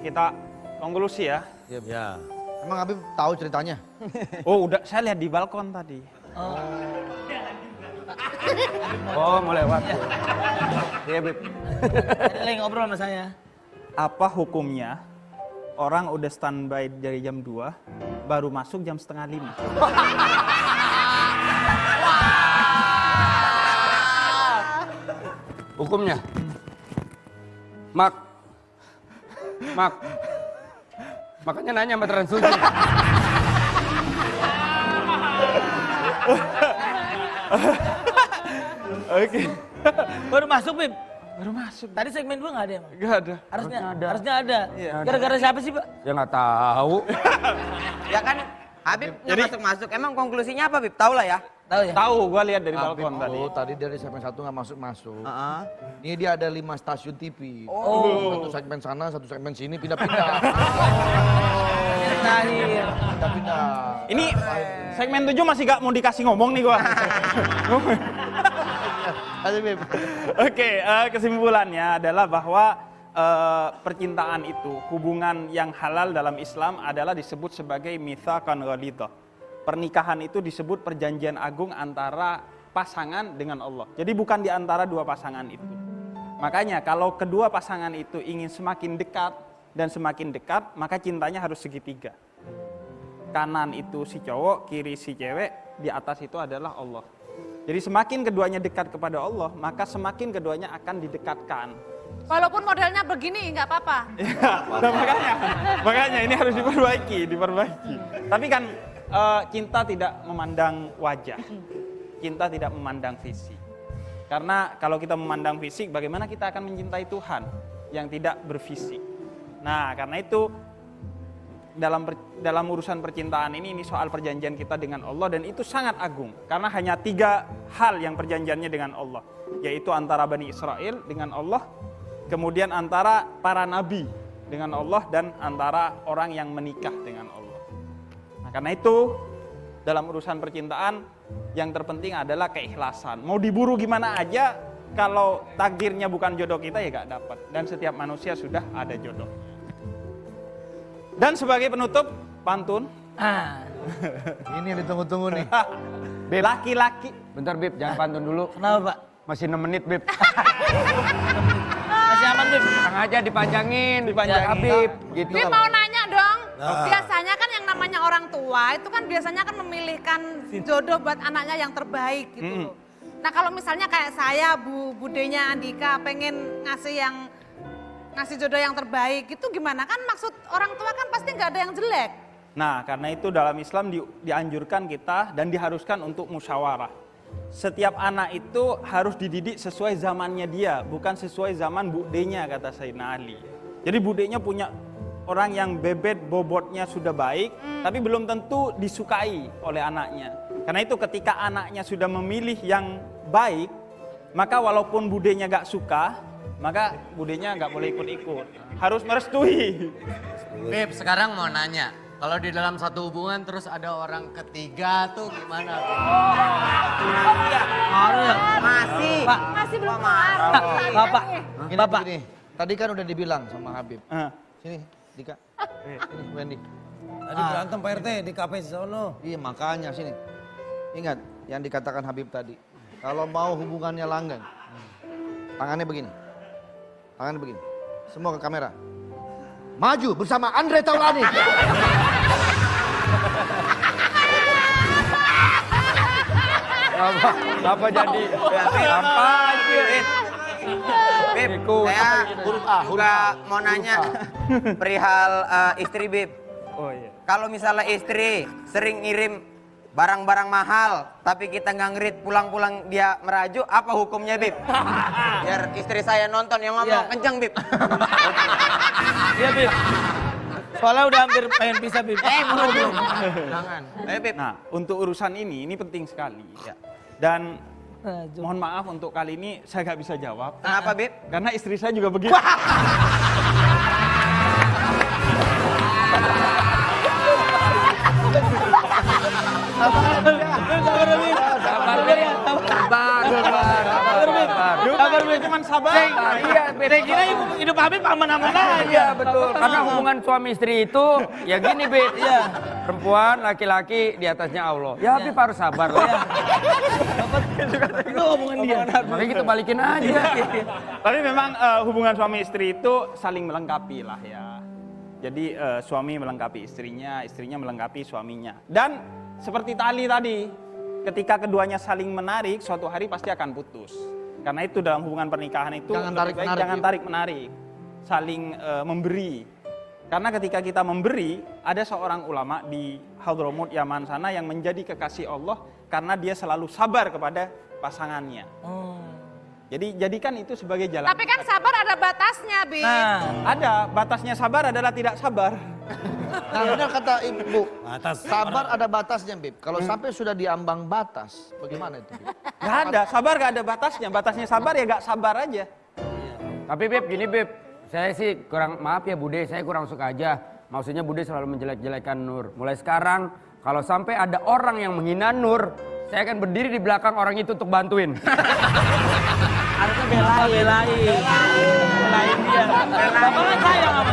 kita konklusi ya. Ya. Emang Habib tahu ceritanya? Oh udah, saya lihat di balkon tadi. Oh mau lewat. Iya Bib. Lagi ngobrol sama saya. Apa hukumnya orang udah standby dari jam 2, baru masuk jam setengah 5? Hukumnya? Makanya nanya sama Trans Suci. Oke. Baru masuk, Bib. Baru masuk. Tadi segmen 2 nggak ada emang? Gak ada. Harusnya ada. Gara-gara siapa sih, Pak? Ya nggak tahu. Ya kan Habib nggak masuk-masuk. Emang konklusinya apa, Bib? Tahu lah ya. Tahu ya? Tahu, gua lihat dari Habib balkon tadi. tadi dari segmen 1 nggak masuk-masuk. Heeh. Ini dia ada 5 stasiun TV. Oh. Satu segmen sana, satu segmen sini, pindah-pindah. Terakhir. Pindah-pindah. Ini segmen 7 masih gak mau dikasih ngomong nih gua. Habib. Oke, kesimpulannya adalah bahwa percintaan itu, hubungan yang halal dalam Islam adalah disebut sebagai mitsaqan ghalidhah. Pernikahan itu disebut perjanjian agung antara pasangan dengan Allah. Jadi bukan di antara dua pasangan itu. Makanya kalau kedua pasangan itu ingin semakin dekat dan semakin dekat, maka cintanya harus segitiga. Kanan itu si cowok, kiri si cewek, di atas itu adalah Allah. Jadi semakin keduanya dekat kepada Allah, maka semakin keduanya akan didekatkan. Walaupun modelnya begini nggak apa-apa. Ya, nah makanya ini harus diperbaiki. Tapi kan cinta tidak memandang wajah, cinta tidak memandang fisik. Karena kalau kita memandang fisik, bagaimana kita akan mencintai Tuhan yang tidak berfisik? Nah, karena itu dalam urusan percintaan ini soal perjanjian kita dengan Allah, dan itu sangat agung. Karena hanya 3 hal yang perjanjiannya dengan Allah, yaitu antara Bani Israel dengan Allah, kemudian antara para nabi dengan Allah, dan antara orang yang menikah dengan Allah. Nah, karena itu dalam urusan percintaan yang terpenting adalah keikhlasan. Mau diburu gimana aja, kalau takdirnya bukan jodoh kita ya gak dapat. Dan setiap manusia sudah ada jodoh. Dan sebagai penutup, pantun. Ini yang ditunggu-tunggu nih. Beb. Laki-laki. Bentar Bib, jangan pantun dulu. Kenapa, Pak? Masih 6 menit Bib. Masih aman, Bib? Sengaja dipanjangin. Dipanjangin. Ya, Habib. Gitu. Bib mau nanya dong. Biasanya kan yang namanya orang tua itu kan biasanya kan memilihkan jodoh buat anaknya yang terbaik gitu loh. Nah kalau misalnya kayak saya, budenya Andika pengen ngasih jodoh yang terbaik, itu gimana? Kan maksud orang tua kan pasti nggak ada yang jelek. Nah, karena itu dalam Islam dianjurkan kita dan diharuskan untuk musyawarah. Setiap anak itu harus dididik sesuai zamannya dia, bukan sesuai zaman budenya, kata Sayyidina Ali. Jadi budenya punya orang yang bebet bobotnya sudah baik, tapi belum tentu disukai oleh anaknya. Karena itu ketika anaknya sudah memilih yang baik, maka walaupun budenya gak suka, maka budenya nggak boleh ikut-ikut, harus merestui. Beb, sekarang mau nanya, kalau di dalam satu hubungan terus ada orang ketiga tuh gimana? Masih belum kelar. Bapak. Gini. Tadi kan udah dibilang sama Habib. Sini, Dika. Sini, Wendy. Tadi berantem Pak RT di kafe di sono. Iya, makanya sini. Ingat yang dikatakan Habib tadi. Kalau mau hubungannya langgeng, tangannya begini. Tangan begini, semua ke kamera. Maju bersama Andre Taulani. Apa jadi? Apa aja? Bib, saya juga mau nanya perihal istri Bib. Oh iya. Kalau misalnya istri sering ngirim barang-barang mahal, tapi kita nggak ngerit pulang-pulang dia merajuk, apa hukumnya Bib? Biar istri saya nonton yang ngomong kenceng Bib. Iya, Bib. Soalnya udah hampir pengen pisah, Bib. Buru. Jangan. Bib. Nah, untuk urusan ini penting sekali ya. Dan mohon maaf untuk kali ini saya nggak bisa jawab. Kenapa Bib? Karena istri saya juga begitu. Sabar, Bib. Cuman sabar. Iya, Beb. Saya kira hidup Habib aman-aman aja. Iya, betul. Karena hubungan suami istri itu ya gini, Beb. Iya. Perempuan, laki-laki di atasnya Allah. Ya, Habib harus sabar lah. Itu omongan dia. Makanya kita balikin aja. Tapi memang hubungan suami istri itu saling melengkapi lah ya. Jadi suami melengkapi istrinya, istrinya melengkapi suaminya. Dan seperti tali tadi, ketika keduanya saling menarik, suatu hari pasti akan putus. Karena itu dalam hubungan pernikahan itu Jangan lebih baik tarik-menarik, jangan tarik-menarik, saling memberi. Karena ketika kita memberi, ada seorang ulama di Hadramut Yaman sana yang menjadi kekasih Allah karena dia selalu sabar kepada pasangannya. Jadi jadikan itu sebagai jalan. Tapi kan sabar ada batasnya, Bib. Nah, Ada batasnya, sabar adalah tidak sabar. Nah, benar kata Ibu. Batas. Sabar ada batasnya, Bib. Kalau sampai sudah diambang batas, bagaimana itu, Bib? Gak ada, sabar gak ada batasnya. Batasnya sabar ya gak sabar aja. Tapi Beb, gini Beb. Saya sih kurang, maaf ya Bude, saya kurang suka aja. Maksudnya Bude selalu menjelek-jelekan Nur. Mulai sekarang, kalau sampai ada orang yang menghina Nur, saya akan berdiri di belakang orang itu untuk bantuin. harusnya belain dia. Bapak kan sayang sama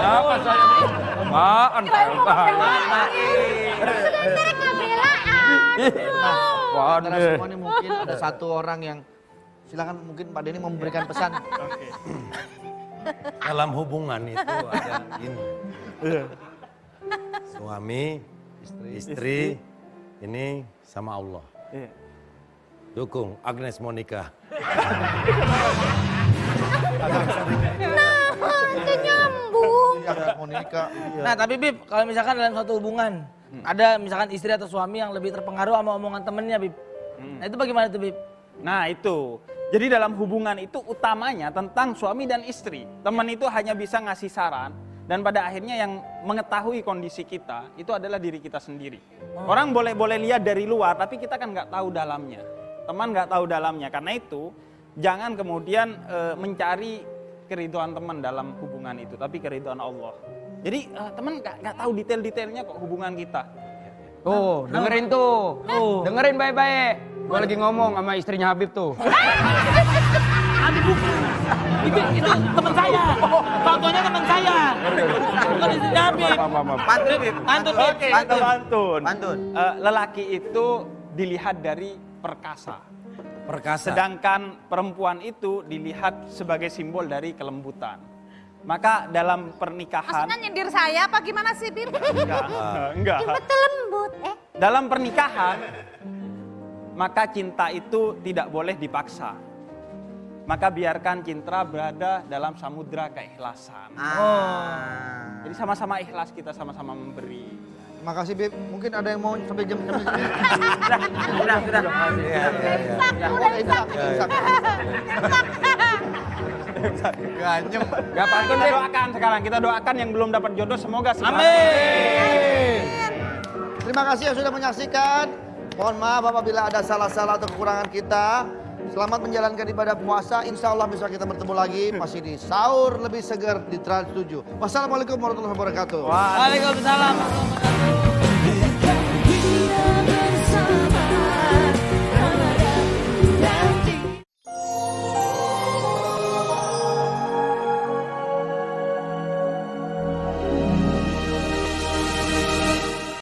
Apa saya? Apaan? Antara semua ini mungkin ada satu orang yang silakan mungkin Pak Denny memberikan pesan. Dalam hubungan itu ada ini. Suami, istri, ini sama Allah. Iya. Dukung Agnes Monica. Iya, Monica. Nah tapi Bib, kalau misalkan dalam suatu hubungan, ada misalkan istri atau suami yang lebih terpengaruh sama omongan temennya Bib. Nah itu bagaimana tuh Bib? Nah itu, jadi dalam hubungan itu utamanya tentang suami dan istri. Teman itu hanya bisa ngasih saran, dan pada akhirnya yang mengetahui kondisi kita, itu adalah diri kita sendiri. Orang boleh lihat dari luar, tapi kita kan nggak tahu dalamnya. Teman nggak tahu dalamnya, karena itu jangan kemudian mencari keridhaan teman dalam hubungan itu, tapi keridhaan Allah. Jadi teman nggak tahu detail-detailnya kok hubungan kita. Tuh, dengerin tuh. Dengerin baik-baik. Gue lagi ngomong sama istrinya Habib tuh. Itu teman saya. Contohnya teman saya. Bukan istri Habib. Pantun, Bib. Pantun Bib. Pantun. Pantun. Lelaki itu dilihat dari perkasa. Perkasa. Sedangkan perempuan itu dilihat sebagai simbol dari kelembutan. Maka dalam pernikahan, Maksudnya nyindir saya apa gimana sih, Bib? enggak. Lembut, Dalam pernikahan, maka cinta itu tidak boleh dipaksa. Maka biarkan cinta berada dalam samudra keikhlasan. Jadi sama-sama ikhlas, kita sama-sama memberi. Terima kasih, Bib. Mungkin ada yang mau sampai jam Sudah. Gak pantun Kita Beb. doakan sekarang, kita doakan yang belum dapat jodoh semoga segera. Amin. Terima kasih yang sudah menyaksikan. Mohon maaf apabila ada salah-salah atau kekurangan kita. Selamat menjalankan ibadah puasa. Insya Allah besok kita bertemu lagi. Masih di sahur lebih segar di Trans 7. Wassalamualaikum warahmatullahi wabarakatuh. Waalaikumsalam warahmatullahi wabarakatuh.